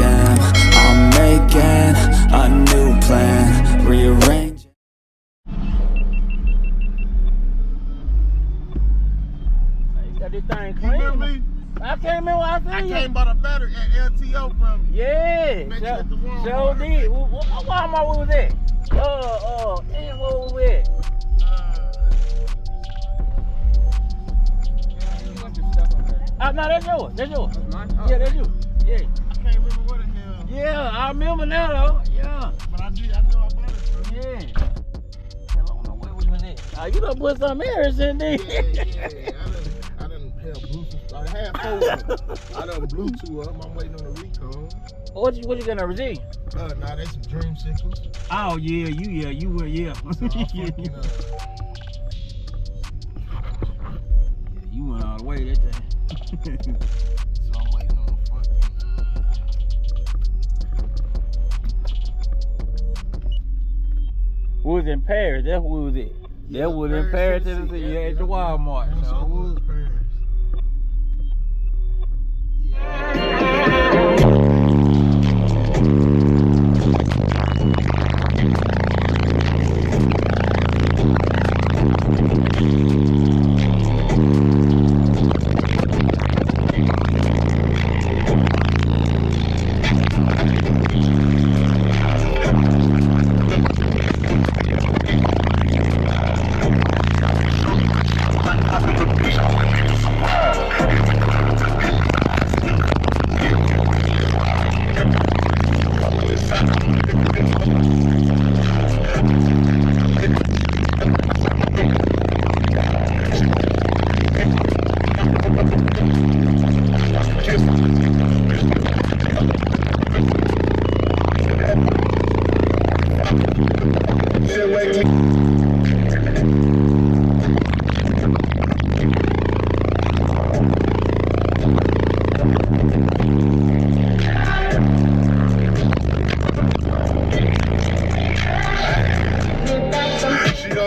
am. I'm making a new plan, rearranging. You got this thing You clean. remember me? I can't remember what I seen you. I came by the battery at LTO from you. Yeah. Met you at the Walmart. Sure did. What Walmart was that? Damn, what was that? No, that's yours. That's yours. That's mine? Oh, Yeah, that's you. Yeah. I can't remember what the hell. Yeah, I remember now though. Yeah. But I know I bought it from you. Yeah. Hell, I don't know where we was at. You done put some errors in there. Yeah. I done have Bluetooth. I had 4 of them. I done blew 2 of them. I'm waiting on the recall. What you gonna receive? Nah, that's some Dreamsicles. Oh yeah, you were, yeah. You went all the way that day. So I'm waiting on fucking We was in Paris, that's what we was at. That was in Paris, Tennessee, yeah, at the Walmart. So it was Paris.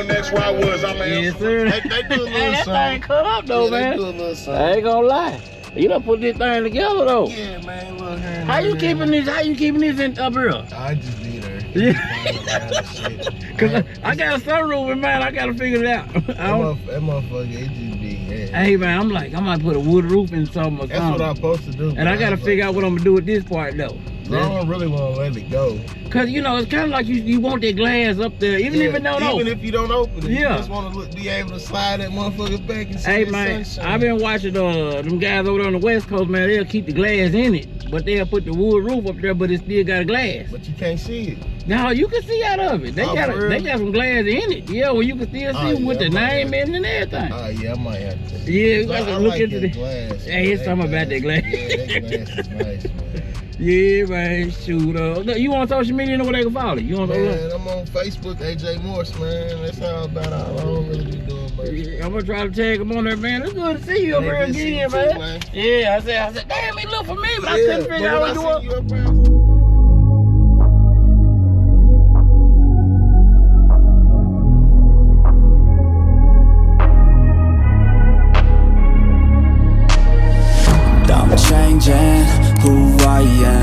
Next where I was, I mean, Yes, sir. They do a little That something. thing cut up though, Yeah, man. They do a little something. I ain't gonna lie. You done put this thing together though. Yeah, man. Look here. How you keeping this in up here? I just be there. Yeah. Cause I got a sunroof in mind, I gotta figure it out. That motherfucker, it just be, yeah. Hey man, I'm like, I might put a wood roof in something or That's something. what I'm supposed to do. And I gotta figure out what I'm gonna do with this part though. I don't really want to let it go. Cause you know, it's kind of like you want that glass up there, even if it don't open. Even if you don't open it, Yeah. you just want to be able to slide that motherfucker back and see Hey the man, sunshine. I've been watching them guys over there on the West Coast, man. They'll keep the glass in it, but they'll put the wood roof up there, but it still got a glass. But you can't see it. Now you can see out of it. They Oh, got for real? they got some glass in it. Yeah, well you can still see with the name in and everything. Oh yeah, I might have to. Yeah, you got to look like into that the glass. Hey, it's something about that glass. Yeah, that glass is nice, man. Yeah, man, shoot. You on social media, you know where they can follow you? On Man, I'm on Facebook, AJ Morse, man. That's all about all I don't really be doing, man. Yeah, I'm gonna try to tag them on there, man. It's good to see you up here Good to see you again, too, man. Yeah, I said, damn, he look for me, but I Yeah, couldn't figure out but what when to I do. see you up there, I'm changing who I am.